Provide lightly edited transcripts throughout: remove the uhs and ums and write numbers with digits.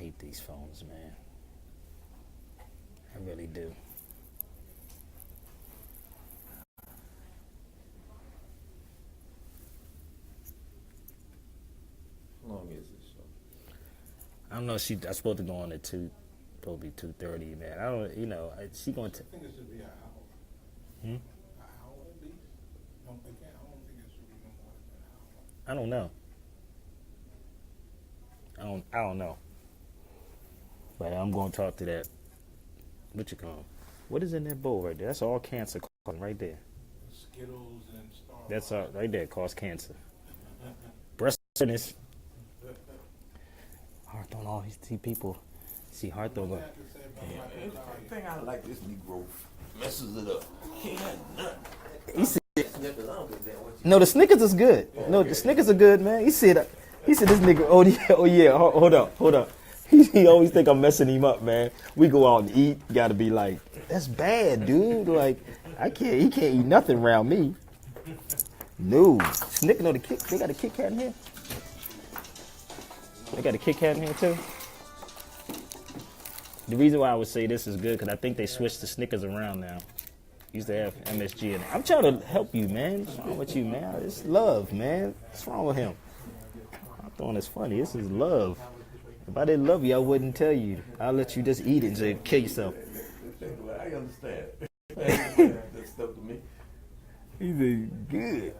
hate these phones, man. I really do. How long is this show? I don't know. I'm supposed to go on at 2, probably 2:30, man. I don't, she going to. I think it should be an hour. Hmm? An hour at least. No, again, I don't think it should be no more than an hour. I don't know. I don't know. But I'm going to talk to that. What you call 'em? What is in that bowl right there? That's all cancer causing right there. Skittles and Starbucks. That's all right there. Cause cancer. Breast cancer. Hawthorne, all these people. See Hawthorne. What I have to say about my diet. The thing I like this Negro messes it up. He ain't had nothing. He said, Snickers, I don't give a damn what you no, the Snickers is good. No, the Snickers are good, man. He said this nigga. Oh yeah. Hold up. He always think I'm messing him up, man. We go out and eat. Got to be like, that's bad, dude. Like, he can't eat nothing around me. No, Snicker, no, they got a Kit Kat in here. They got a Kit Kat in here too. The reason why I would say this is good because I think they switched the Snickers around now. Used to have MSG in it. I'm trying to help you, man. What's wrong with you, man? It's love, man. What's wrong with him? I'm throwing this funny. This is love. If I didn't love you, I wouldn't tell you. I'll let you just eat it and just kill yourself. I understand. That's stuff to me. He said, good.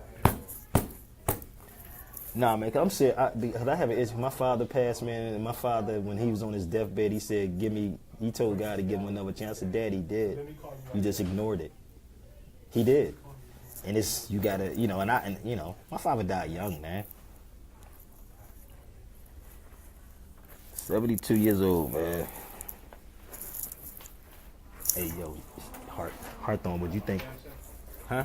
Nah, man, cause I'm serious. Because I have an issue. My father passed, man, and my father, when he was on his deathbed, he said, he told God to give him another chance. I said, Dad, he did. You just ignored it. He did. And you gotta, my father died young, man. 72 years old, man. Hey, yo, Hawthorne, what'd you think? Huh?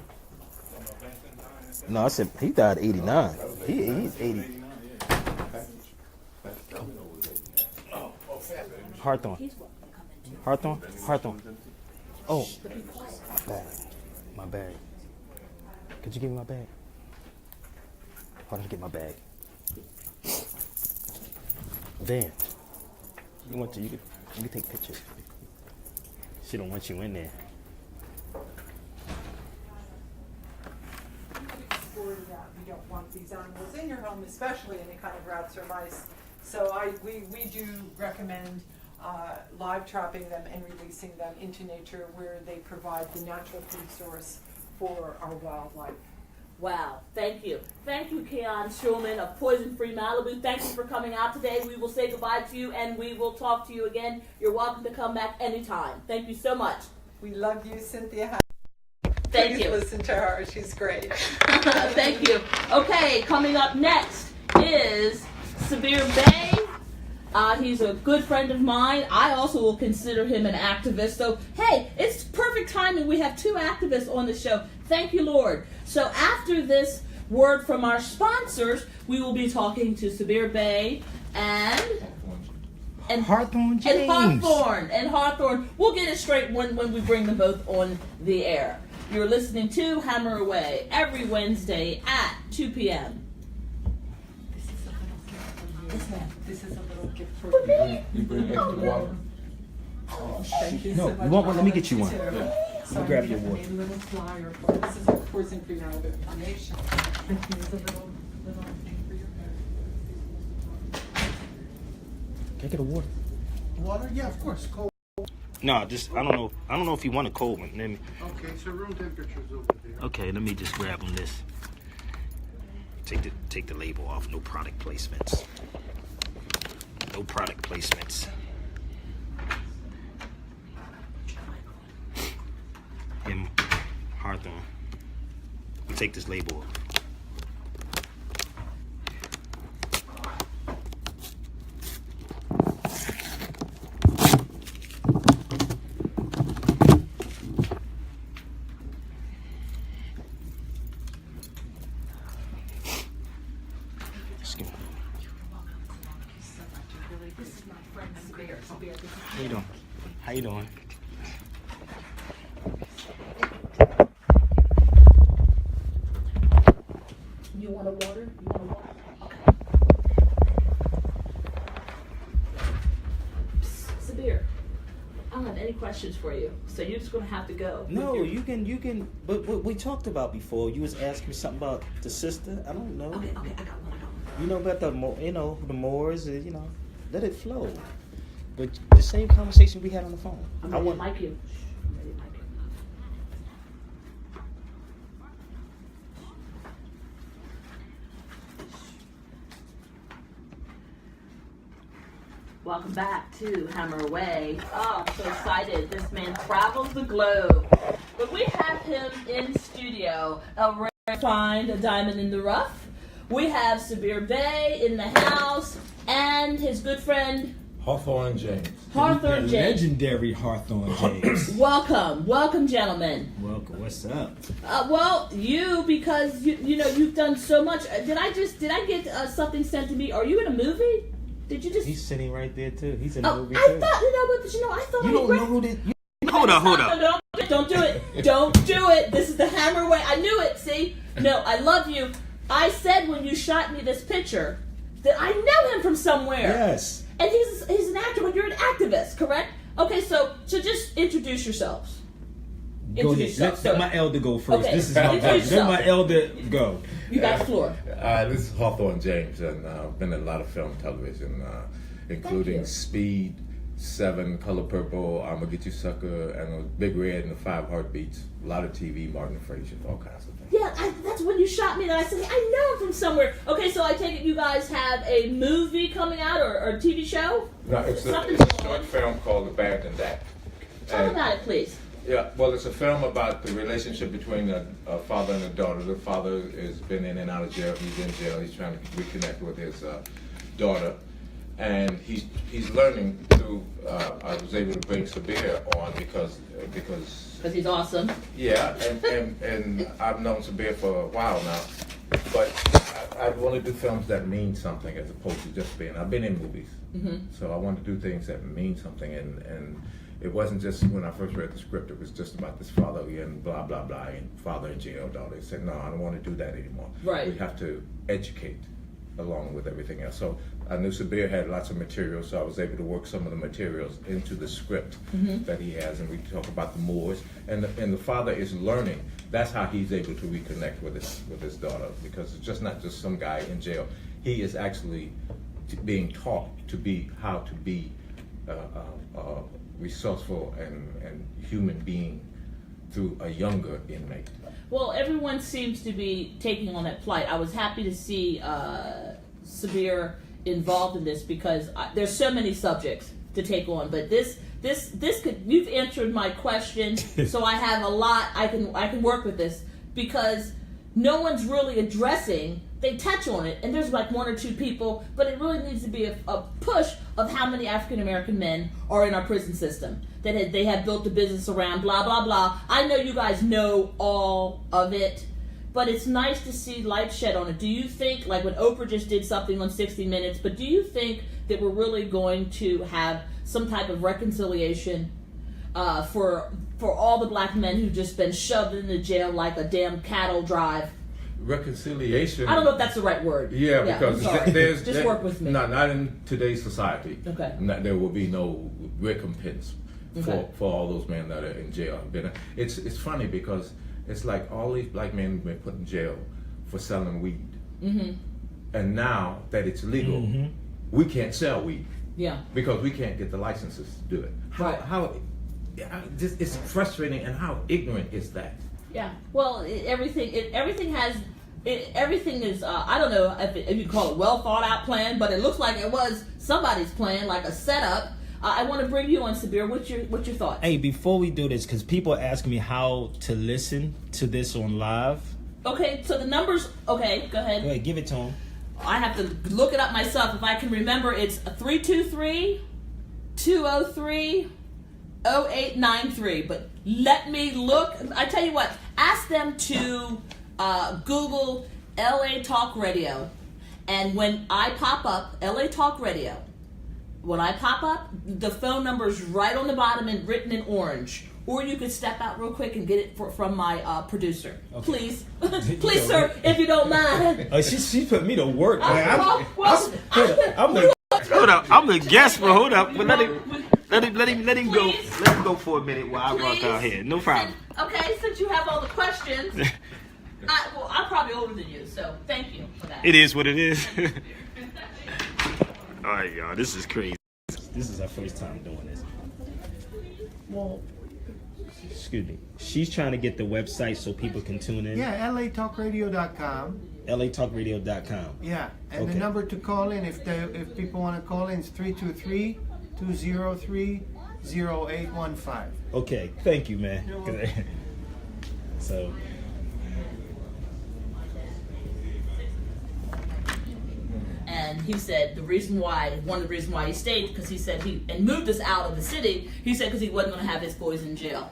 No, I said he died 89. He's 80. Hawthorne. Oh, my bag. Could you give me my bag? Hold on, get my bag. Van, you can take pictures. She don't want you in there. You don't want these animals in your home, especially any kind of rats or mice. So we do recommend live trapping them and releasing them into nature where they provide the natural food source for our wildlife. Wow, thank you. Thank you, Keon Schulman of Poison Free Malibu. Thank you for coming out today. We will say goodbye to you and we will talk to you again. You're welcome to come back anytime. Thank you so much. We love you, Cynthia. Thank Please you. listen to her. She's great. Thank you. Okay, coming up next is Sabir Bey. He's a good friend of mine. I also will consider him an activist. So, hey, it's perfect timing. We have 2 activists on the show. Thank you, Lord. So after this word from our sponsors, we will be talking to Sabir Bey and Hawthorne James. And Hawthorne. We'll get it straight when we bring them both on the air. You're listening to Hammer Away every Wednesday at 2 p.m. This is a little gift for For me? You bring extra water. Oh, thank you No, so much. you want one? Let me get you one. Yeah. So grab we your have water. made a little flyer for this is a Poison Free Malibu Foundation. Here's a little thing for your hair. Can I get a water? Water? Yeah, of course. Cold. No, I don't know if you want a cold one. Let me. Okay, so room temperature's over there. Okay, let me just grab him this. Take the label off. No product placements. No product placements. Him, Hawthorne. Take this label off. How you doing? How you doing? You want a water? Okay. questions for you, so you're just gonna have to go. No, you can. But what we talked about before, you was asking me something about the sister. I don't know. Okay, I got one. You know about the the Moors. Let it flow. But the same conversation we had on the phone. I'm ready to mic you. I'm ready to mic you. Welcome back to Hammer Away. Oh, I'm so excited. This man travels the globe. But we have him in studio. A rare find, a diamond in the rough. We have Sabir Bey in the house and his good friend Hawthorne James. Hawthorne James. Legendary Hawthorne James. Welcome, gentlemen. Welcome. What's up? Well, because you've done so much. Did I get something sent to me? Are you in a movie? Did you just? He's sitting right there too. He's in the movie I too. thought I thought You don't know who this. Hold up. No, don't do it. Don't do it. This is the Hammer Way. I knew it. See? No, I love you. I said when you shot me this picture that I know him from somewhere. Yes. And he's an actor, but you're an activist, correct? Okay, so just introduce yourselves. Go ahead. Let my elder go first. Okay. This is my Introduce Let my yourself. elder go. You got the floor. This is Hawthorne James, and I've been in a lot of film, television, including you. Speed, 7, Color Purple, I'ma Get You Sucker, and Big Red and the 5 Heartbeats. A lot of TV, Martin Frazier, all kinds of things. Yeah, that's when you shot me that I said, I know him from somewhere. Okay, so I take it you guys have a movie coming out or a TV show? No, it's a Something's short going on. film called The Band and That. Talk about it, please. Yeah, well, it's a film about the relationship between a father and a daughter. The father has been in and out of jail. He's in jail. He's trying to reconnect with his daughter, and he's learning through. I was able to bring Sabir on because He's awesome. yeah, and I've known Sabir for a while now, but I want to do films that mean something as opposed to just being. I've been in movies, so I want to do things that mean something and. It wasn't just when I first read the script, it was just about this father and blah, blah, blah, and father in jail, daughter. They said, no, I don't want to do that anymore. Right. We have to educate along with everything else. So I knew Sabir had lots of material, so I was able to work some of the materials into the script that he has, and we talk about the Moors. And the father is learning. That's how he's able to reconnect with his daughter, because it's just not just some guy in jail. He is actually being taught to be how to be resourceful and human being through a younger inmate. Well, everyone seems to be taking on that plight. I was happy to see Sabir involved in this because there's so many subjects to take on. But this could, you've answered my question, so I have a lot. I can work with this because no one's really addressing. They touch on it, and there's like 1 or 2 people, but it really needs to be a push of how many African American men are in our prison system that they have built a business around, blah, blah, blah. I know you guys know all of it, but it's nice to see light shed on it. Do you think, like when Oprah just did something on 60 Minutes, but do you think that we're really going to have some type of reconciliation for all the black men who've just been shoved into jail like a damn cattle drive? Reconciliation. I don't know if that's the right word. Yeah, because I'm sorry. there's just work with me. Not in today's society. Okay. There will be no recompense Okay. for all those men that are in jail. It's funny because it's like all these black men have been put in jail for selling weed, and now that it's legal, we can't sell weed. Yeah. Because we can't get the licenses to do it. Right. It's frustrating, and how ignorant is that? Yeah. Well, everything is. I don't know if you call it well thought out plan, but it looks like it was somebody's plan, like a setup. I want to bring you on, Sabir. What's your thoughts? Hey, before we do this, because people are asking me how to listen to this on live. Okay, so the numbers. Okay, go ahead. Go ahead, give it to him. I have to look it up myself. If I can remember, it's 323-203-0893. But let me look. I tell you what. Ask them to Google LA Talk Radio, and when I pop up LA Talk Radio, when I pop up, the phone number is right on the bottom and written in orange. Or you could step out real quick and get it from my producer. Okay. Please. Please, sir, if you don't mind. She put me to work. Man. I'm the guest, but hold up. But let Let him go. Please. Let him go for a minute while I rock Please. out here. No problem. Okay, since you have all the questions, I'm probably older than you, so thank you for that. It is what it is. All right, y'all. This is crazy. This is our first time doing this. Well, excuse me. She's trying to get the website so people can tune in. Yeah, latalkradio.com. latalkradio.com. Yeah, and Okay. the number to call in if people want to call in is 323-203-0815. Okay, thank you, man. So, And he said one of the reasons why he stayed, because he said and moved us out of the city, he said because he wasn't going to have his boys in jail.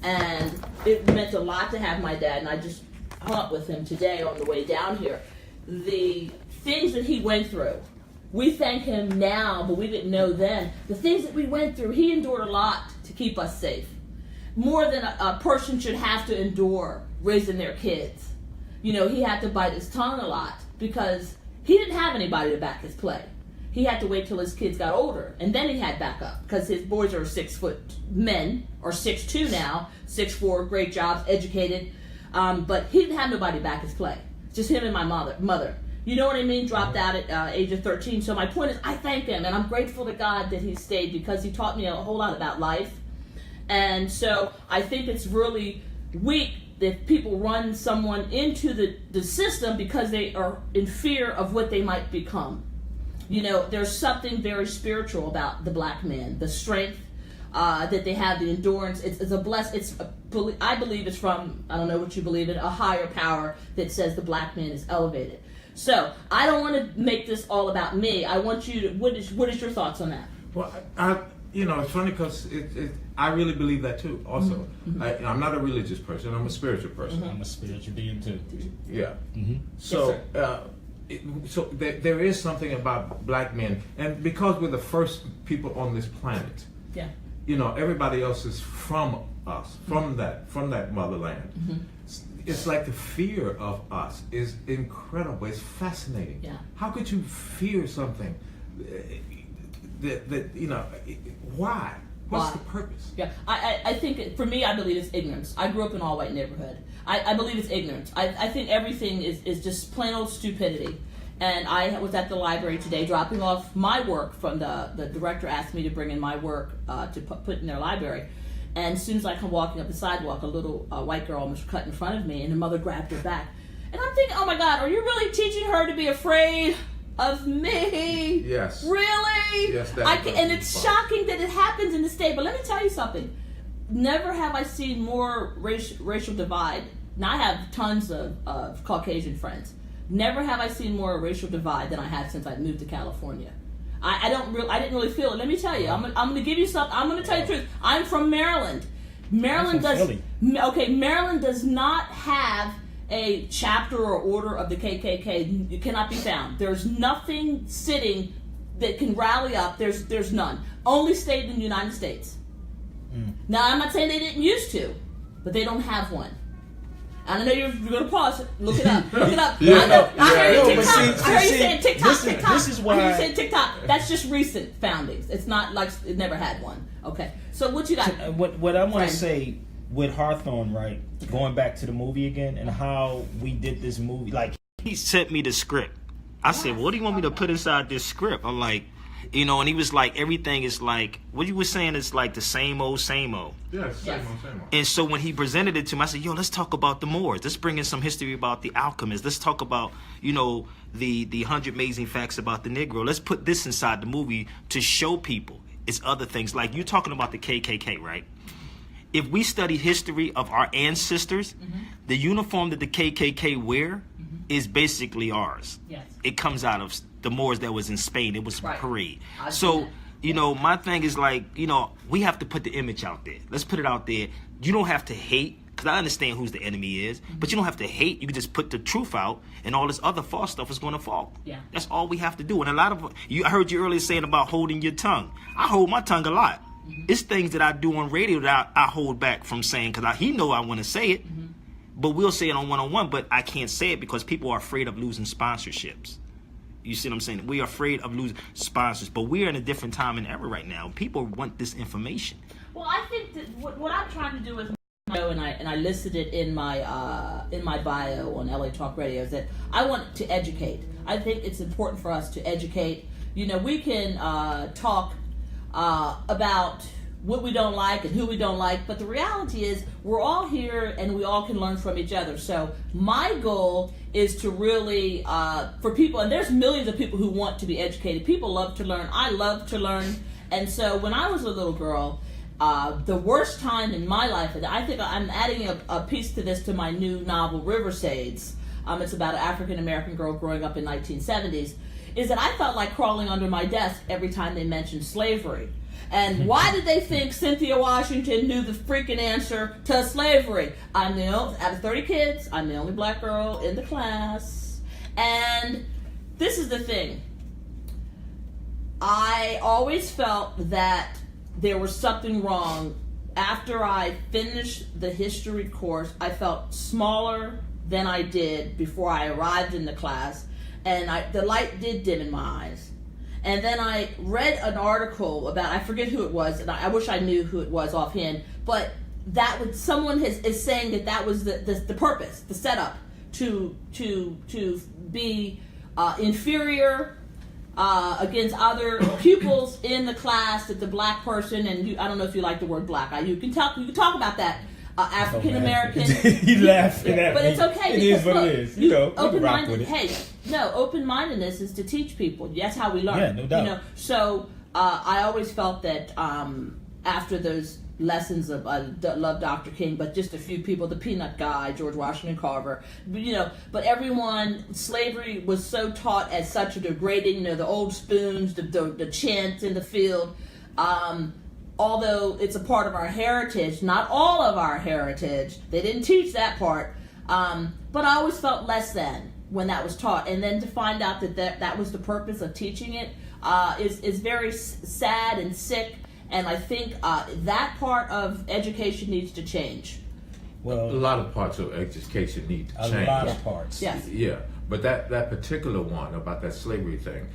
And it meant a lot to have my dad, and I just hung up with him today on the way down here. The things that he went through, we thank him now, but we didn't know then. The things that we went through, he endured a lot to keep us safe. More than a person should have to endure raising their kids. You know, he had to bite his tongue a lot because he didn't have anybody to back his play. He had to wait till his kids got older, and then he had backup because his boys are 6 foot men, or 6'2" now, 6'4", great jobs, educated, but he didn't have nobody to back his play. Just him and my mother. You know what I mean? Dropped out at age of 13. So my point is, I thank him, and I'm grateful to God that he stayed because he taught me a whole lot about life. And so I think it's really weak that people run someone into the system because they are in fear of what they might become. You know, there's something very spiritual about the black man, the strength that they have, the endurance. It's a I believe it's from, I don't know what you believe in, a higher power that says the black man is elevated. So I don't want to make this all about me. I want you to, what is your thoughts on that? Well, it's funny because I really believe that too. Also, Mm-hmm. I'm not a religious person. I'm a spiritual person. I'm a spiritual being too. Yeah. Mm-hmm. So, there is something about black men, and because we're the first people on this planet, Yeah. everybody else is from us, from that motherland. Mm-hmm. It's like the fear of us is incredible. It's fascinating. Yeah. How could you fear something that why? What's Why? the purpose? Yeah, I think for me, I believe it's ignorance. I grew up in an all-white neighborhood. I believe it's ignorance. I think everything is just plain old stupidity. And I was at the library today dropping off my work from the director asked me to bring in my work to put in their library. And as soon as I come walking up the sidewalk, a little white girl almost cut in front of me, and the mother grabbed her back. And I'm thinking, oh my God, are you really teaching her to be afraid of me? Yes. Really? Yes, and it's shocking that it happens in the state. But let me tell you something. Never have I seen more racial divide. Now I have tons of Caucasian friends. Never have I seen more racial divide than I have since I moved to California. I didn't really feel it. Let me tell you. I'm going to give you something. I'm going to tell you the truth. I'm from Maryland. Maryland does not have a chapter or order of the KKK. It cannot be found. There's nothing sitting that can rally up. There's none. Only state in the United States. Now, I'm not saying they didn't used to, but they don't have one. I know you're going to pause. Look it up. Look it up. I heard you TikTok. I heard you saying TikTok. This is why. I heard you saying TikTok. That's just recent foundings. It's not like it never had one. Okay. So what you got? What I want to say with Hawthorne, right? Going back to the movie again and how we did this movie. Like, he sent me the script. I said, well, what do you want me to put inside this script? I'm like, and he was like, everything is like, what you were saying is like the same old, same old. Yeah, same old. And so when he presented it to me, I said, let's talk about the Moors. Let's bring in some history about the alchemists. Let's talk about, the 100 amazing facts about the Negro. Let's put this inside the movie to show people it's other things. Like you're talking about the KKK, right? If we study history of our ancestors, the uniform that the KKK wear is basically ours. Yes. It comes out of the Moors that was in Spain. It was a parade. I've So, seen that. my thing is like, we have to put the image out there. Let's put it out there. You don't have to hate, because I understand who's the enemy is, but you don't have to hate. You can just put the truth out, and all this other false stuff is going to fall. Yeah. That's all we have to do. And a lot of I heard you earlier saying about holding your tongue. I hold my tongue a lot. It's things that I do on radio that I hold back from saying because he know I want to say it, but we'll say it on one-on-one, but I can't say it because people are afraid of losing sponsorships. You see what I'm saying? We are afraid of losing sponsors, but we're in a different time and era right now. People want this information. Well, I think that what I'm trying to do with my bio, and I listed it in my bio on LA Talk Radio, is that I want to educate. I think it's important for us to educate. You know, we can talk about what we don't like and who we don't like, but the reality is we're all here and we all can learn from each other. So my goal is to really, for people, and there's millions of people who want to be educated. People love to learn. I love to learn. And so when I was a little girl, the worst time in my life, and I think I'm adding a piece to this to my new novel, Riversades. It's about an African-American girl growing up in 1970s, is that I felt like crawling under my desk every time they mentioned slavery. And why did they think Cynthia Washington knew the freaking answer to slavery? Out of 30 kids, I'm the only black girl in the class. And this is the thing. I always felt that there was something wrong. After I finished the history course, I felt smaller than I did before I arrived in the class. And the light did dim in my eyes. And then I read an article about, I forget who it was, and I wish I knew who it was offhand, but someone is saying that was the purpose, the setup to be inferior against other pupils in the class, that the black person, and I don't know if you like the word black, you can talk about that. African American. You laughing at but me. it's okay. It is what it is. You know, open-minded. Hey, no, open-mindedness is to teach people. That's how we learn. Yeah, no doubt. You know, so I always felt that after those lessons of love Dr. King, but just a few people, the Peanut Guy, George Washington Carver, but everyone, slavery was so taught as such a degrading. The old spoons, the chant in the field. Although it's a part of our heritage, not all of our heritage, they didn't teach that part, but I always felt less than when that was taught. And then to find out that was the purpose of teaching it is very sad and sick, and I think that part of education needs to change. Well, a lot of parts of education need to change. A lot of parts. Yes. Yeah, but that particular one about that slavery thing,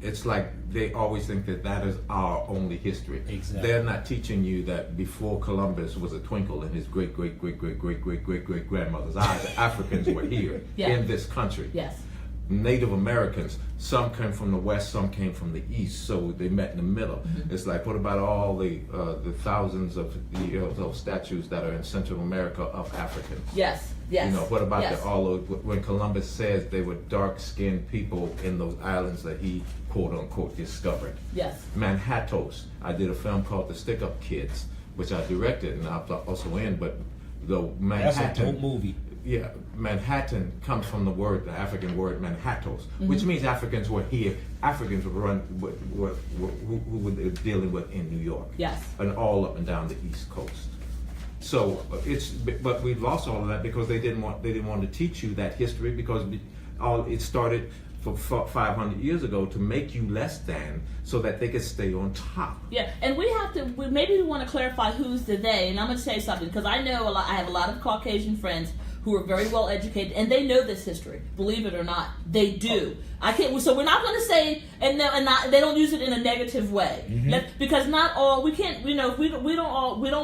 it's like they always think that is our only history. Exactly. They're not teaching you that before Columbus was a twinkle in his great grandmother's eyes, Africans were here in this country. Yes. Native Americans, some came from the west, some came from the east, so they met in the middle. Mm-hmm. It's like, what about all the thousands of those statues that are in Central America of Africans? Yes. Yes. What about yes. when Columbus says they were dark-skinned people in those islands that he quote-unquote discovered? Yes. Manhattos. I did a film called The Stick-Up Kids, which I directed and I was also in, but the Manhattan. That's a dope movie. Yeah, Manhattan comes from the African word Manhattos, mm-hmm. which means Africans were here. Africans were who were dealing with in New York. Yes. And all up and down the East Coast. So but we lost all of that because they didn't want to teach you that history, because it started for 500 years ago to make you less than so that they could stay on top. Yeah, and maybe we want to clarify who's the they, and I'm going to say something, because I know I have a lot of Caucasian friends who are very well educated, and they know this history. Believe it or not, they do. I can't. So we're not going to say, they don't use it in a negative way, because not all we can't. We don't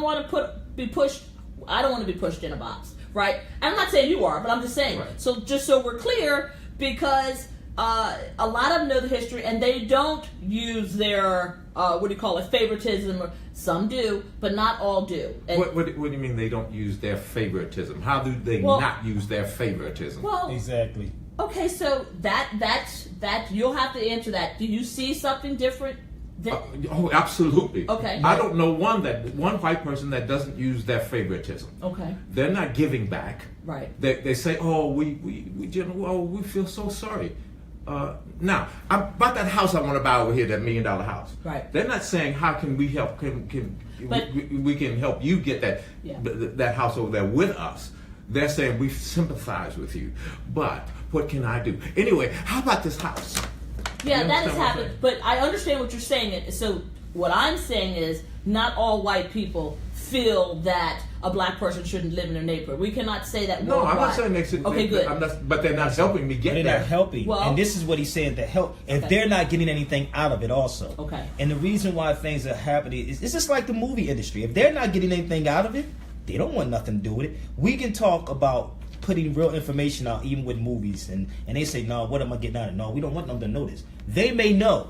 want to be pushed. I don't want to be pushed in a box, right? I'm not saying you are, but I'm just saying. Right. So just so we're clear, because a lot of them know the history, and they don't use their favoritism. Some do, but not all do. And What do you mean they don't use their favoritism? How do they not use their favoritism? Well, Exactly. okay, so that's you'll have to answer that. Do you see something different? Absolutely. Okay. I don't know one white person that doesn't use their favoritism. Okay. They're not giving back. Right. They say, "Oh, we feel so sorry." Now, about that house I want to buy over here, that $1 million house. Right. They're not saying how can we help? We can help you get that house over there with us. They're saying we sympathize with you, but what can I do? Anyway, how about this house? Yeah, You that has understand what I'm happened. saying? But I understand what you're saying. So what I'm saying is, not all white people feel that a black person shouldn't live in their neighborhood. We cannot say that No, I'm worldwide. not saying they should. Okay, good. I'm not, but they're not helping me get They're there. not helping. Well- and this is what he's saying, to help. If Okay. they're not getting anything out of it also. Okay. And the reason why things are happening is it's just like the movie industry. If they're not getting anything out of it, they don't want nothing to do with it. We can talk about putting real information out even with movies, and they say, no, what am I getting out of it? No, we don't want them to know this. They may know.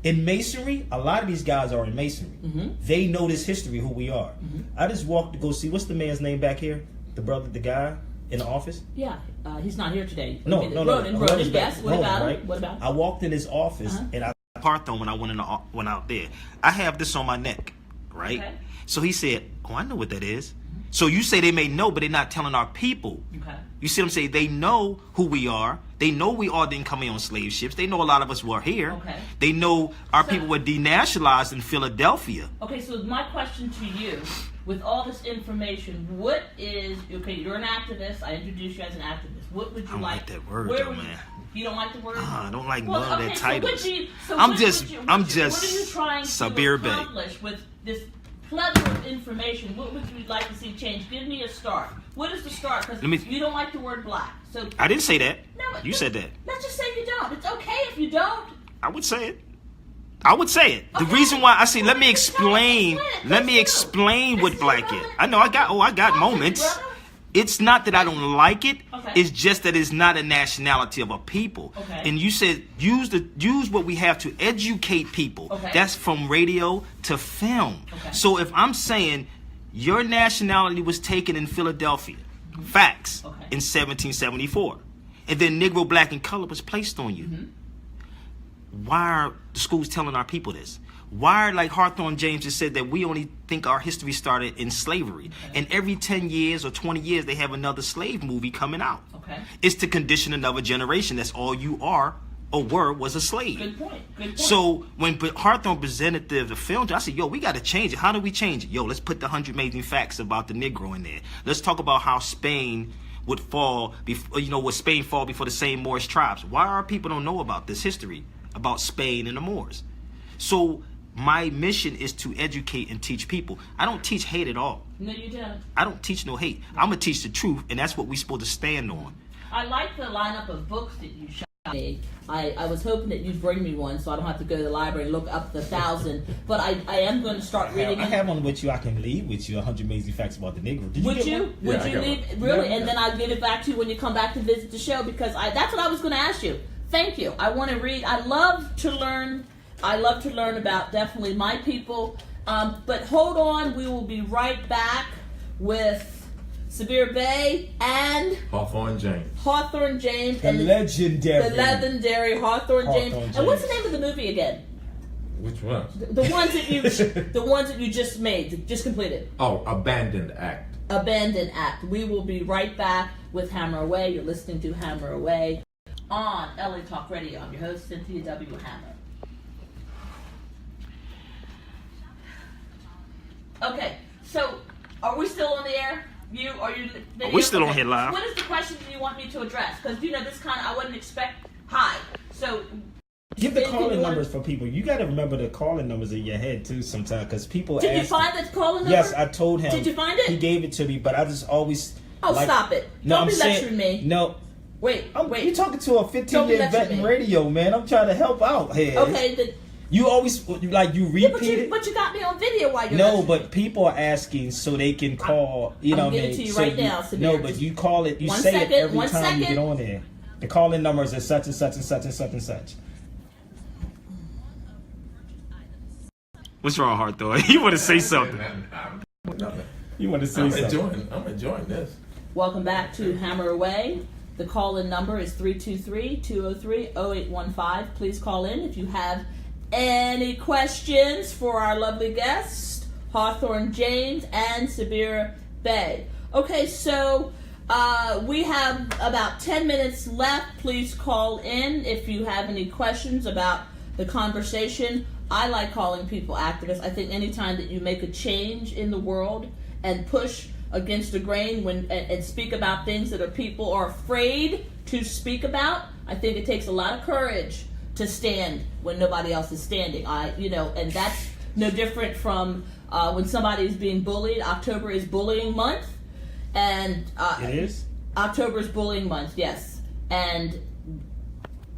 In masonry, a lot of these guys are in masonry. They know this history, who we are. I just walked to go see, what's the man's name back here? The brother, the guy in the office? Yeah, he's not here today. No, I mean, no. Ronan, yes. What Ronan, about him? right? What about him? I walked in his office and I Hawthorne when I went out there. I have this on my neck, right? Okay. So he said, "Oh, I know what that is." So you say they may know, but they're not telling our people. Okay. You see what I'm saying? They know who we are. They know we all didn't come here on slave ships. They know a lot of us were here. Okay. They know our So- people were denationalized in Philadelphia. Okay, so my question to you, with all this information, what is, okay, you're an activist, I introduced you as an activist, what would you I don't like? like that word, where though, would you- man. You don't like the word? I don't like Well, none of okay, their so titles. what do you- so I'm what just- would you- I'm what just are you trying Sabir to Bey. accomplish with this plethora of information? What would you like to see change? Give me a start. What is the start? Because Let me- you don't like the word black. So I didn't say that. No, but You said that. let's just say you don't. It's okay if you don't. I would say it. I would say it. The Okay. reason why I say, let me Well, explain. explain it. Let me Let's do it. explain what Let's do black it, is. brother. I know I got Talk to me, moments. brother. It's not that I don't like it. Okay. It's just that it's not a nationality of a people. Okay. And you said use what we have to educate people. Okay. That's from radio to film. Okay. So if I'm saying your nationality was taken in Philadelphia, facts, Okay. in 1774, and then Negro, Black, and Color was placed on you. Why are the schools telling our people this? Why are, like Hawthorne James has said, that we only think our history started in slavery? And every 10 years or 20 years, they have another slave movie coming out. Okay. It's to condition another generation. That's all you are or were, was a slave. Good point. Good point. So when Hawthorne presented the film, I said, yo, we got to change it. How do we change it? Yo, let's put the 100 amazing facts about the Negro in there. Let's talk about how Spain would fall before, would Spain fall before the same Moorish tribes? Why our people don't know about this history about Spain and the Moors? So my mission is to educate and teach people. I don't teach hate at all. No, you don't. I don't teach no hate. I'm gonna teach the truth, and that's what we're supposed to stand on. I like the lineup of books that you shot me. I was hoping that you'd bring me one so I don't have to go to the library and look up the 1,000. But I am going to start reading I it. have one with you. I can leave with you 100 amazing facts about the Negro. Did Would get you? one? Would Yeah, I you got leave? one. Really? Yeah. And then I'll give it back to you when you come back to visit the show because that's what I was going to ask you. Thank you. I want to read. I love to learn about definitely my people. But hold on. We will be right back with Sabir Bey and Hawthorne James. Hawthorne James. The and legendary. The legendary Hawthorne James. Hawthorne And what's the James. name of the movie again? Which one? The ones that you just made, just completed. Oh, Abandoned Act. Abandoned Act. We will be right back with Hammer Away. You're listening to Hammer Away on LA Talk Radio. I'm your host, Cynthia W. Hammer. Okay, so are we still on the air? We still on here live. What is the question you want me to address? Because this kind of I wouldn't expect. Hi. So Give the If you calling want- numbers for people. You got to remember the calling numbers in your head too sometimes because people did you ask. find that calling number? Yes, I told him. Did you find it? He gave it to me, but I just always. Oh, stop it! No, Don't I'm be saying, lecturing me. No, Wait. you're talking to a Don't be 15-year vet lecturing in me. radio, man. I'm trying to help out here. Okay. Then, You always you yeah, repeat it. but you got me on video while you're No, lecturing. but people are asking so they can call. You know I'm what I giving mean? it to you So right now, Sabir. No, but you call it. You One say second, it every one time you second. get on there. The calling numbers is such and such and such and such and such. What's wrong, Hawthorne? You want to say something? Nothing. You want to say I'm something? enjoying this. Welcome back to Hammer Away. The call-in number is 323-203-0815. Please call in if you have any questions for our lovely guests, Hawthorne James and Sabir Bey. Okay, so we have about 10 minutes left. Please call in if you have any questions about the conversation. I like calling people activists. I think anytime that you make a change in the world and push against the grain and speak about things that people are afraid to speak about, I think it takes a lot of courage to stand when nobody else is standing. And No different from when somebody is being bullied. October is bullying month, and It is? October is bullying month. Yes, and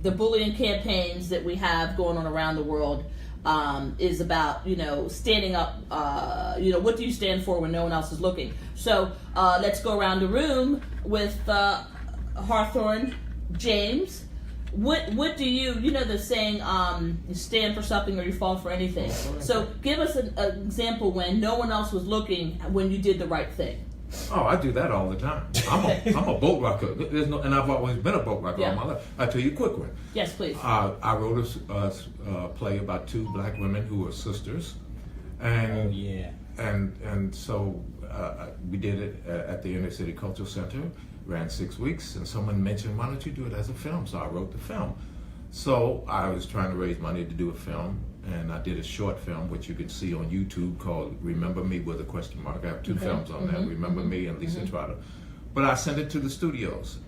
the bullying campaigns that we have going on around the world is about, standing up. What do you stand for when no one else is looking? So let's go around the room with Hawthorne James. What do you know the saying, you stand for something or you fall for anything. So give us an example when no one else was looking, when you did the right thing. Oh, I do that all the time. I'm a boat rocker. And I've always been a boat rocker all my life. I'll tell you a quick one. Yes, please. I wrote a play about two black women who were sisters, and Oh, yeah. and so we did it at the Inner City Cultural Center. Ran 6 weeks, and someone mentioned, "Why don't you do it as a film?" So I wrote the film. So I was trying to raise money to do a film, and I did a short film, which you can see on YouTube, called "Remember Me" with a question mark. I have two films on that: "Remember Me" and Lisa Trotter. But I sent it to the studios.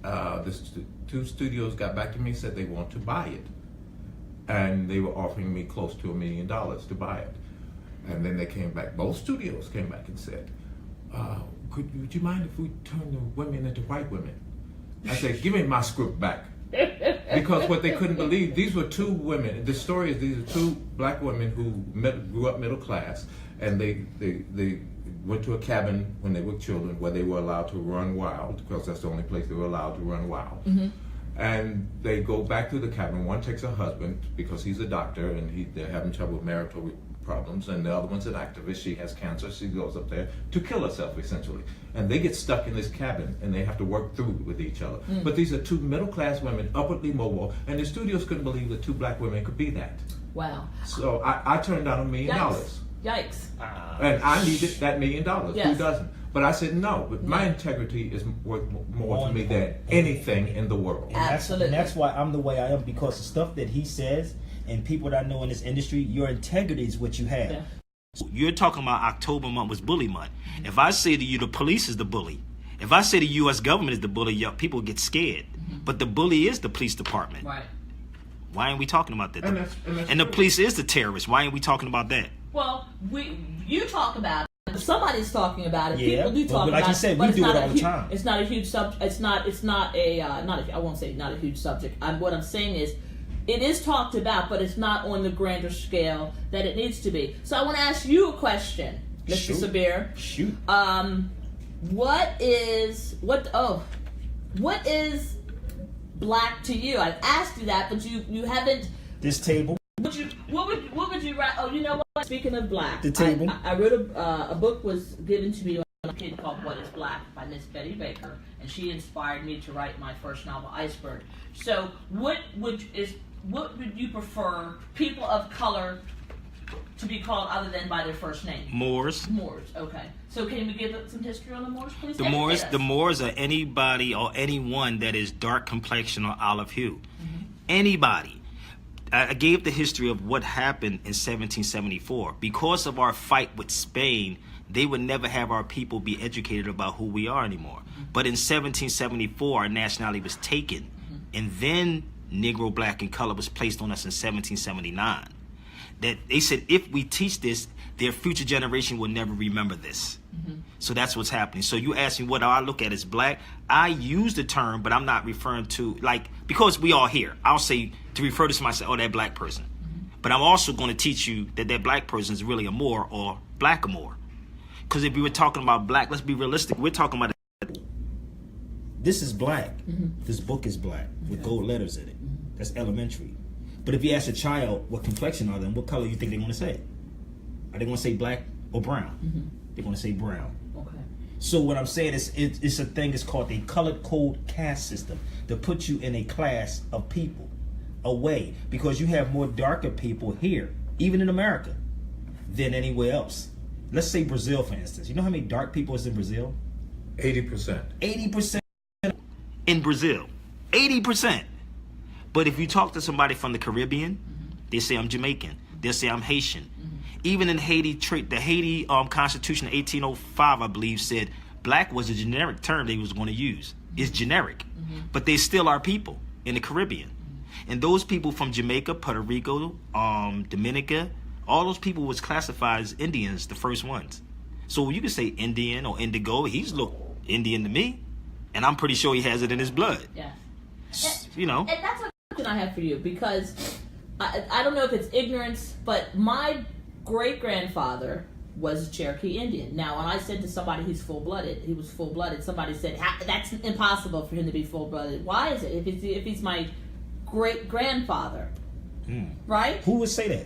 Two studios got back to me, said they want to buy it, and they were offering me close to $1 million to buy it. And then they came back. Both studios came back and said, would you mind if we turn the women into white women? I said, give me my script back. Because what they couldn't believe, these were two women. The story is these are two black women who grew up middle class, and they went to a cabin when they were children where they were allowed to run wild, because that's the only place they were allowed to run wild. And they go back to the cabin. One takes her husband because he's a doctor and they're having trouble with marital problems, and the other one's an activist. She has cancer. She goes up there to kill herself, essentially. And they get stuck in this cabin, and they have to work through it with each other. But these are two middle-class women, upwardly mobile, and the studios couldn't believe that two black women could be that. Wow. So I turned down $1 million. Yikes. And I needed that $1 million. Yes. Who doesn't? But I said no. But my integrity is worth more to me than anything in the world. Absolutely. And that's why I'm the way I am, because the stuff that he says and people that I know in this industry, your integrity is what you have. Yeah. So you're talking about October month was bully month. If I say to you the police is the bully, if I say the U.S. government is the bully, people get scared. But the bully is the police department. Right. Why ain't we talking about that? And that's And the true. police is the terrorist. Why ain't we talking about that? Well, you talk about it. Somebody's talking about it. Yeah, People do but talk like about you said, it. we But do it's it not all a the time. It's not a huge subject. It's not a. I won't say not a huge subject. What I'm saying is, it is talked about, but it's not on the grander scale that it needs to be. So I want to ask you a question, Mr. Shoot. Sabir. Shoot. What is black to you? I've asked you that, but you haven't. This table. What would you write? Oh, you know what? Speaking of black, The table. I wrote a book was given to me when I was a kid called "What Is Black" by Miss Betty Baker, and she inspired me to write my first novel, Iceberg. So, what would you prefer people of color to be called other than by their first name? Moors. Moors. Okay. So, can we give some history on the Moors, please? The Moors are anybody or anyone that is dark complexion or olive hue. Anybody. I gave the history of what happened in 1774. Because of our fight with Spain, they would never have our people be educated about who we are anymore. But in 1774, our nationality was taken. And then Negro, black, and color was placed on us in 1779. That they said if we teach this, their future generation will never remember this. So that's what's happening. So you ask me what I look at as black. I use the term, but I'm not referring to, because we all here, I'll say to refer to somebody, say, oh, that black person. But I'm also going to teach you that black person is really a Moor or blackamoor. Because if we were talking about black, let's be realistic. We're talking about this is black. This book is black with gold letters in it. That's elementary. But if you ask a child what complexion are they, what color you think they're going to say? Are they going to say black or brown? They're going to say brown. Okay. So what I'm saying is it's a thing, it's called a colored code caste system to put you in a class of people away, because you have more darker people here, even in America, than anywhere else. Let's say Brazil, for instance. You know how many dark people is in Brazil? 80%. 80% in Brazil. 80%. But if you talk to somebody from the Caribbean, they say I'm Jamaican. They'll say I'm Haitian. Even in Haiti, the Haiti Constitution of 1805, I believe, said black was a generic term they was going to use. It's generic. But they still are people in the Caribbean. And those people from Jamaica, Puerto Rico, Dominica, all those people was classified as Indians, the first ones. So you can say Indian or Indigo. He's look Indian to me, and I'm pretty sure he has it in his blood. Yeah. You know. And that's a question I have for you, because I don't know if it's ignorance, but my great-grandfather was a Cherokee Indian. Now, when I said to somebody he was full-blooded, somebody said, that's impossible for him to be full-blooded. Why is it? If he's my great-grandfather, right? Who would say that?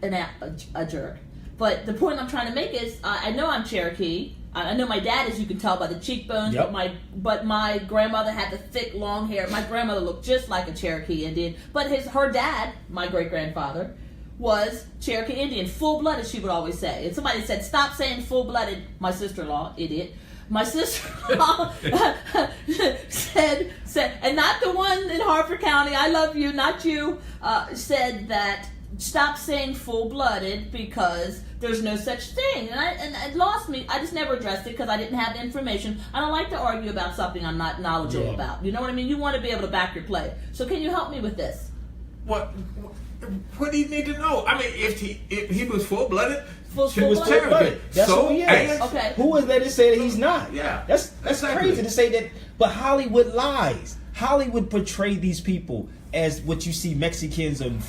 That's a jerk. But the point I'm trying to make is, I know I'm Cherokee. I know my dad, as you can tell by the cheekbones, Yep. but my grandmother had the thick, long hair. My grandmother looked just like a Cherokee Indian. But her dad, my great-grandfather, was Cherokee Indian. Full-blooded, she would always say. And somebody said, stop saying full-blooded. My sister-in-law, idiot. My sister-in-law said, and not the one in Harford County, I love you, not you, said that stop saying full-blooded because there's no such thing. And it lost me. I just never addressed it because I didn't have the information. I don't like to argue about something I'm not knowledgeable about. You know what I mean? You want to be able to back your play. So can you help me with this? What do you need to know? I mean, if he was full-blooded, He was full-blooded. That's who he is. Okay. Who is there to say that he's not? Yeah. That's Exactly. crazy to say that. But Hollywood lies. Hollywood portray these people as what you see Mexicans and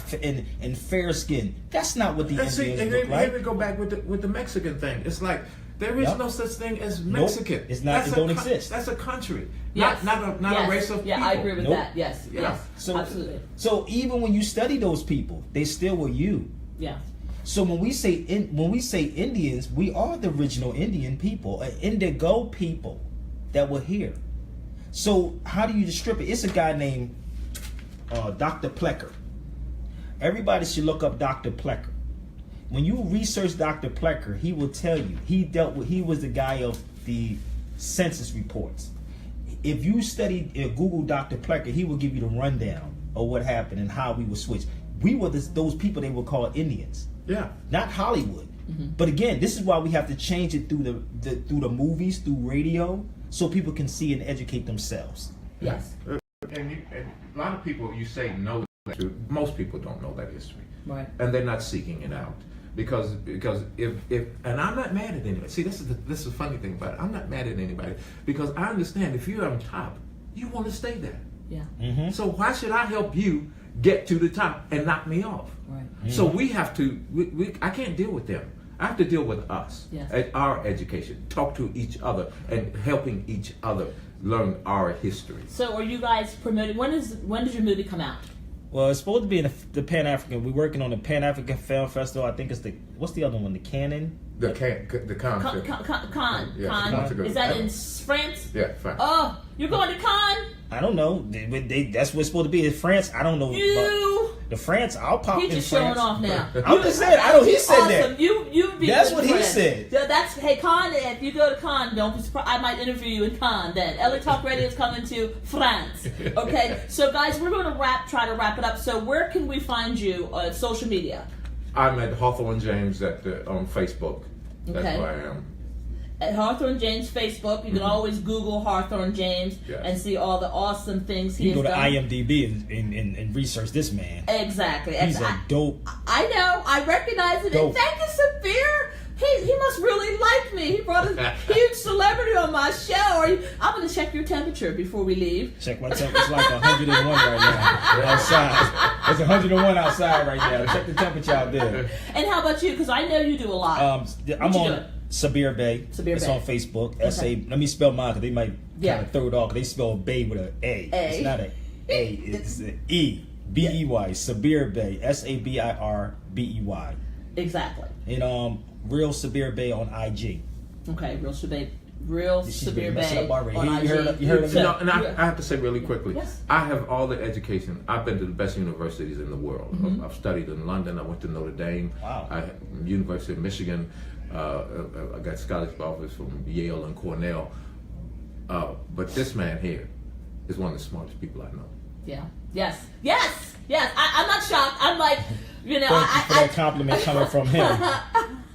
fair skin. That's not what the And see, Indians and look then here we like. go back with the Mexican thing. It's like there is Yep. no such thing as Nope. Mexican. It's not. That's It a don't co- exist. That's a country, Yes. not a race of people. Yeah, I agree with Nope. that. Yes, Yeah. yes, So, absolutely. So even when you study those people, they still were you. Yeah. So when we say Indians, we are the original Indian people, indigo people that were here. So how do you strip it? It's a guy named Dr. Plecker. Everybody should look up Dr. Plecker. When you research Dr. Plecker, he will tell you he was the guy of the census reports. If you study Google Dr. Plecker, he will give you the rundown of what happened and how we were switched. We were those people they would call Indians. Yeah. Not Hollywood. But again, this is why we have to change it through the movies, through radio, so people can see and educate themselves. Yes. And a lot of people you say know that history. Most people don't know that history, Right. and they're not seeking it out because if and I'm not mad at anybody. See, this is the funny thing about it. I'm not mad at anybody because I understand if you're on top, you want to stay there. Yeah. So why should I help you get to the top and knock me off? Right. So we have to. I can't deal with them. I have to deal with us, Yes. our education, talk to each other, and helping each other learn our history. So are you guys promoting? When does your movie come out? Well, it's supposed to be in the Pan African. We're working on the Pan African Film Festival. I think it's what's the other one? The Canon. The concept. Cannes. Yeah, Cannes. Cannes. Is that in France? Yeah, fine. Oh, you're going to Cannes? I don't know. That's what it's supposed to be in France. I don't know. You. The France. I'll pop He's in just France. showing off now. I'm just saying. I know he said Awesome. that. You be That's good what he friends. said. Yeah, that's hey Cannes. If you go to Cannes, don't be surprised. I might interview you in Cannes. Then LA Talk Radio is coming to France. Okay, so guys, we're going to try to wrap it up. So where can we find you on social media? I'm at Hawthorne James on Facebook. That's Okay. who I am. At Hawthorne James Facebook, you can always Google Hawthorne James Yes. and see all the awesome things he You has go to done. IMDb and research this man. Exactly. He's a dope. I know. I recognize it. Dope. And thank you, Sabir. He must really like me. He brought a huge celebrity on my show. I'm going to check your temperature before we leave. Check my temperature. It's like 101 right now outside. It's 101 outside right now. Check the temperature out there. And how about you? Because I know you do a lot. I'm you on doing? Sabir Bey. Sabir it's Bey. on Facebook. Okay. S-A. Let me spell mine because they might Yeah. kind of throw it off. They spell Bay with an A. A. It's not an A. It's an E. B-E-Y. Sabir Bey. S-A-B-I-R-B-E-Y. Exactly. And Real Sabir Bey on IG. Okay, Real She's Sabir been messing Bey up already. on You IG. heard of You that? know, and I have to say really quickly, Yes. I have all the education. I've been to the best universities in the world. Mm-hmm. I've studied in London. I went to Notre Dame. Wow. University of Michigan. I got scholarship offers from Yale and Cornell. But this man here is one of the smartest people I know. Yeah. Yes. Yes. Yes. I'm not shocked. I'm like, you know, Thank you for that compliment coming from him.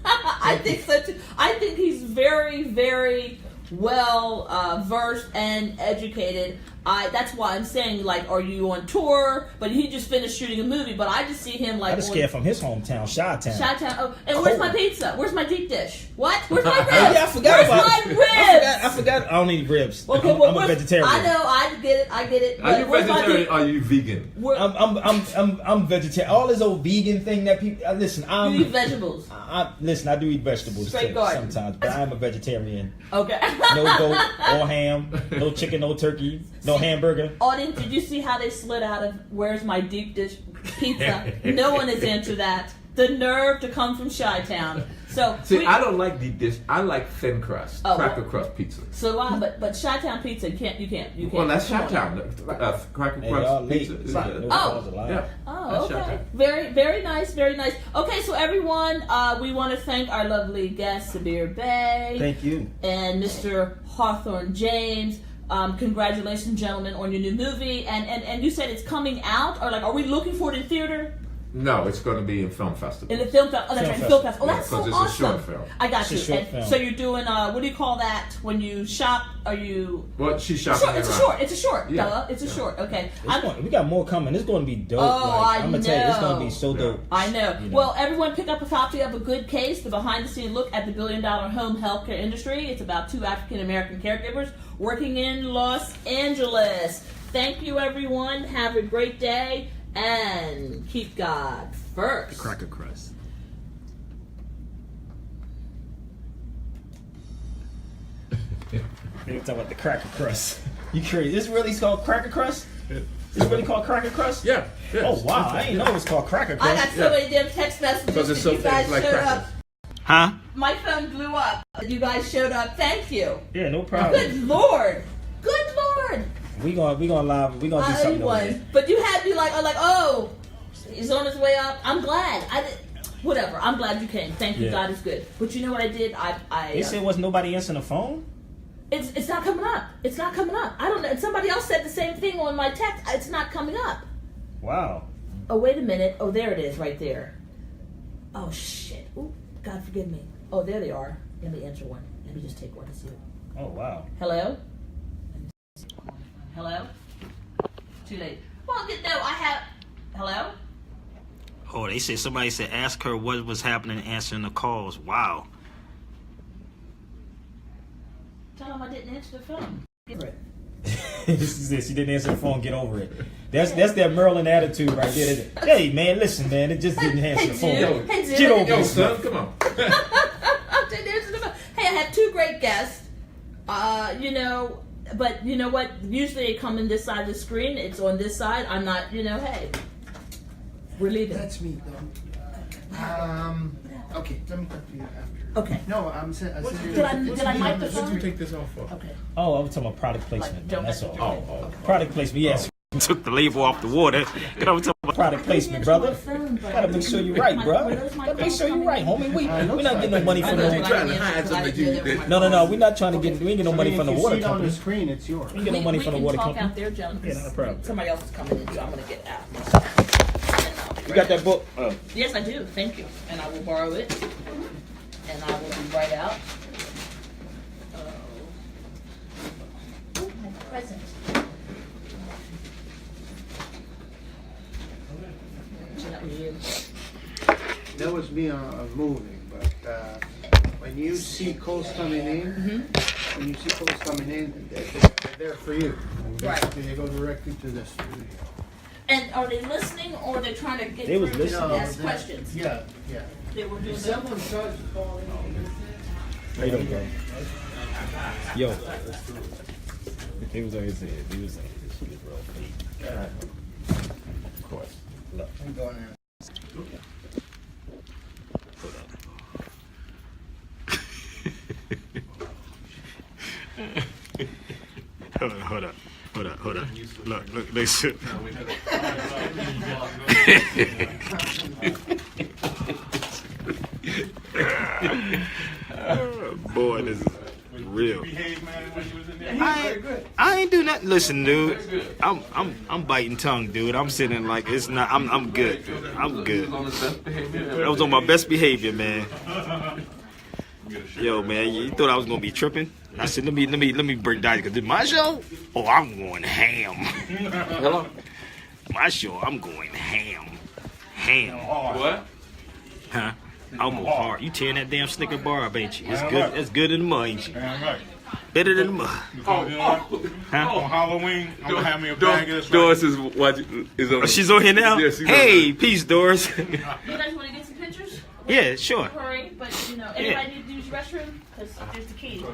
I think so too. I think he's very, very well versed and educated. That's why I'm saying, like, are you on tour? But he just finished shooting a movie, but I just see him like I just scared from his hometown, Chi-Town. Chi-Town. Oh, and where's my pizza? Where's my deep dish? What? Where's my ribs? Oh, yeah, I forgot Where's about my it. ribs? I forgot. I don't eat ribs. Okay, I'm a vegetarian. I know. I get it. Are you where's my vegetarian deep- or are you vegan? I'm vegetarian. All this old vegan thing that people listen. You eat vegetables. Listen. I do eat vegetables Straight too, garden. sometimes, but I'm a vegetarian. Okay. No goat, or ham, no chicken, no turkey, no hamburger. Audience, did you see how they slid out of "Where's my deep dish pizza"? No one has answered that. The nerve to come from Chi-Town. So See, I don't like deep dish. I like thin crust, Oh, cracker well. crust pizza. So do I, but Chi-Town pizza, you can't. Well, that's Come on. Chi-Town. Cracker Hey, y'all crust late. pizza. Is No good. calls allowed. Yeah. Oh, That's okay. Chi-Town. Very, very nice, very nice. Okay, so everyone, we want to thank our lovely guest, Sabir Bey. Thank you. And Mr. Hawthorne James. Congratulations, gentlemen, on your new movie. And you said it's coming out, or like, are we looking for it in theater? No, it's going to be in film festival. In the film festival. Oh, that's right, Film film festival. Oh, Yeah, that's so 'cause it's a awesome. short film. I got It's a you. short And film. so you're doing, what do you call that when you shop? Are you? Well, she's Short, shopping it's a around. short. It's a short. Yeah. Duh. It's a short. Okay. We got more coming. It's going to be dope. Oh, like, I I'm gonna tell you, it's going to know. be so dope. I know. You Well, everyone pick up a copy of A Good Case, the behind-the-scenes look at the billion-dollar home healthcare industry. It's about 2 African-American caregivers working in Los Angeles. Thank you, everyone. Have a great day, and keep God first. Cracker crust. They talking about the cracker crust. You crazy? This really called cracker crust? It's really called cracker crust? Yeah. yeah. Oh wow, I didn't know it was called cracker I crust. got so many damn text messages Because it's that so you guys thin, like showed crackers. up. Huh? My phone blew up. You guys showed up. Thank you. Yeah, no problem. Good Lord. Good Lord. We gonna live. We gonna do something over there. But you had me like, oh, he's on his way up. I'm glad. Whatever. I'm glad you came. Thank you. Yeah. God is good. But you know what I did? They said wasn't nobody answering the phone. It's not coming up. It's not coming up. I don't know. Somebody else said the same thing on my text. It's not coming up. Wow. Oh, wait a minute. Oh, there it is, right there. Oh shit. Ooh, God forgive me. Oh, there they are. Let me answer one. Let me just take one and see it. Oh wow. Hello? Hello? Too late. Well, no, I have. Hello? Oh, they said somebody said ask her what was happening answering the calls. Wow. Tell them I didn't answer the phone. Give her it. She didn't answer the phone. Get over it. That's that Maryland attitude right there. Hey man, listen man, it just didn't answer the phone. dude. Hey, dude. Get over Yo, it. son, come on. Didn't answer the phone. Hey, I have 2 great guests. But you know what? Usually they come in this side of the screen. It's on this side. I'm not, hey. We're leaving. That's me, though. Okay, let me talk to you after. Okay. No, I'm saying. Did I mic the What phone? you take this off for? Okay. Oh, I'm talking about product placement. Like, don't That's have all. to- Oh, Product placement. Yes. Took the label off the water. Get over to product placement, brother. Gotta make sure you're right, bro. Gotta make sure you're right, homie. We're not getting no money from You the. trying to hide something that you did. No. We're not trying to get. We ain't get no money from the water If you see it on company. the screen, it's yours. We ain't get no money We from the can water talk company. out there, gentlemen. Yeah, not a problem. Somebody else is coming in, so I'm gonna get out. You got that book? Yes, I do. Thank you. And I will borrow it. And I will be right out. Oh, my present. So that was you. That was me moving, but when you see calls coming in, they're there for you. Right. They go directly to this. And are they listening or are they trying to get They was through listening. and ask questions? Yeah. They were doing If that. someone tries to call in, How you doing, bro? Yo. He was always saying, he was saying this shit is real fake. Of course. Look. I'm going in. Hold up. Look, they should. Boy, this is real. I ain't do nothing. Listen, dude. I'm biting tongue, dude. I'm sitting like it's not. I'm good. I'm good. I was on my best behavior, man. Yo, man, you thought I was gonna be tripping? I said, let me break down because my show. Oh, I'm going ham. Hello? My show, I'm going ham. Ham. What? Huh? I'm going hard. You tearing that damn Snicker bar up, ain't you? It's good. It's good in the mud, ain't you? Damn right. Better than the mud. Because you know what? Huh? On Halloween, I'm gonna have me a bag of this. Doris is on. Oh, she's on here now. Yeah, she's hey, peace, Doris. You guys want to get some pictures? Yeah, sure. Hurry, but you know, anybody need to use the restroom? Because there's the key.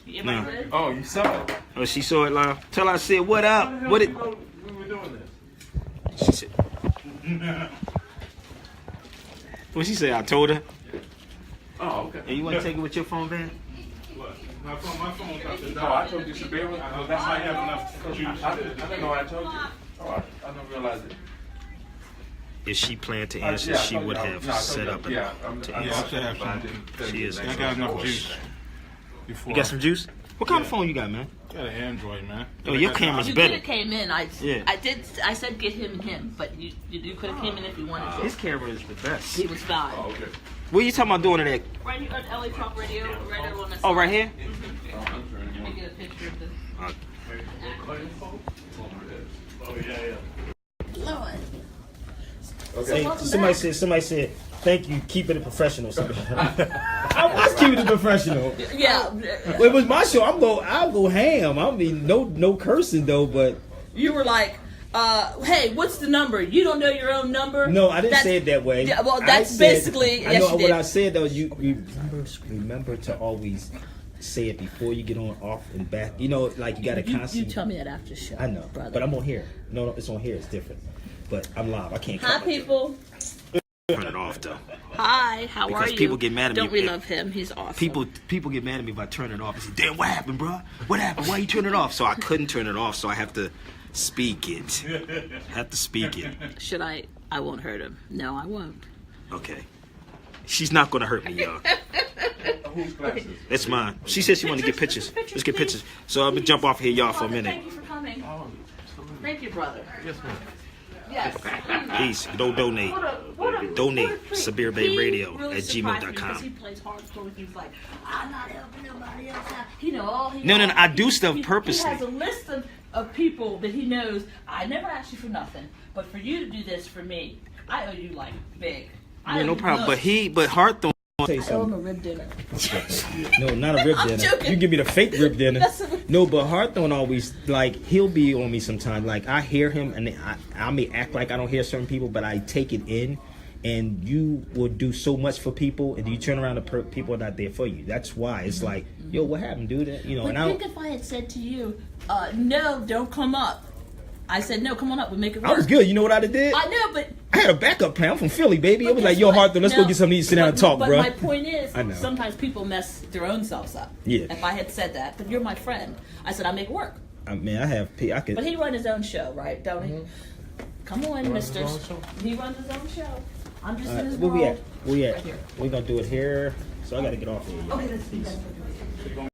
Everybody No. good? Oh, you saw it. Oh, she saw it live. Tell her I said, what up? What it? We were doing this. She said. What she say? I told her. Oh, okay. Hey, you want to take it with your phone, man? What? My phone's out there. No, I told you Sabir. That's why I have enough juice. I didn't know I told you. Oh, I didn't realize it. If she planned to answer, she would have set up to Yeah, I answer. should have some. She is. I got enough juice. Before You got some juice? What kind of phone you got, man? I got an Android, man. Oh, your camera's You could better. have came in. Yeah. I said get him and him, but you could have came in if you wanted to. His camera is the best. He was fine. Oh, okay. What are you talking about doing today? Right here on LA Talk Radio, right there on the Oh, right here? Let me get a picture of the. Lord. Hey, somebody said, thank you, keeping it professional. I was keeping it professional. Yeah. Well, it was my show. I'll go ham. I mean, no cursing though, but You were like, hey, what's the number? You don't know your own number? no, I didn't say it that way. Yeah, well, I that's said- basically. I Yes, know you what did. I said though. You remember to always say it before you get on, off, and back. You know, like you got to You constantly. tell me that after show. I know, brother. but I'm on here. No, it's on here. It's different. But I'm live. I can't. Hi, cut my- people. Turn it off though. Hi, how Because are you? people get mad at me. Don't we love him? He's awesome. People get mad at me if I turn it off. They say, "Damn, what happened, bro? What happened? Why you turn it off?" So I couldn't turn it off. So I have to speak it. Should I? I won't hurt him. No, I won't. Okay. She's not gonna hurt me, y'all. Whose glasses? That's mine. She said she wanted to get pictures. Let's get pictures. So I'm gonna jump off here, y'all, for a minute. Thank you for coming. Thank you, brother. Yes, ma'am. Yes. Please, don't donate. Donate. Sabir Bey Radio at gmail.com. Because he plays hardcore. He's like, I'm not helping nobody else out. You know, all he No, knows- I do stuff he purposely. has a list of people that he knows. I never asked you for nothing, but for you to do this for me, I owe you like big. I Yeah, owe no you problem. much. But Hawthorne. Tell you I owe him something. a rib dinner. No, not a rib I'm dinner. joking. You give me the fake rib dinner. That's what- No, but Hawthorne always like he'll be on me sometimes. Like I hear him and I may act like I don't hear certain people, but I take it in. And you will do so much for people, and you turn around and people are not there for you. That's why it's like, yo, what happened, dude? You know, But and I think if I had said to you, no, don't come up. I said, no, come on up. We'll make it work. I was good. You know what I did? I know, but I had a backup plan. I'm from Philly, baby. It was like, guess yo, what? Hawthorne, let's No, go get something to eat, sit down and talk, but bro. my point is, I know. sometimes people mess their own selves up. Yeah. If I had said that, but you're my friend. I said, I make it work. I mean, I could. But he runs his own show, right? Don't he? Come on, mister. He runs his own show. I'm just in his Where world. we at? Right here. We're gonna do it here. So I gotta get off here. Okay, let's do that.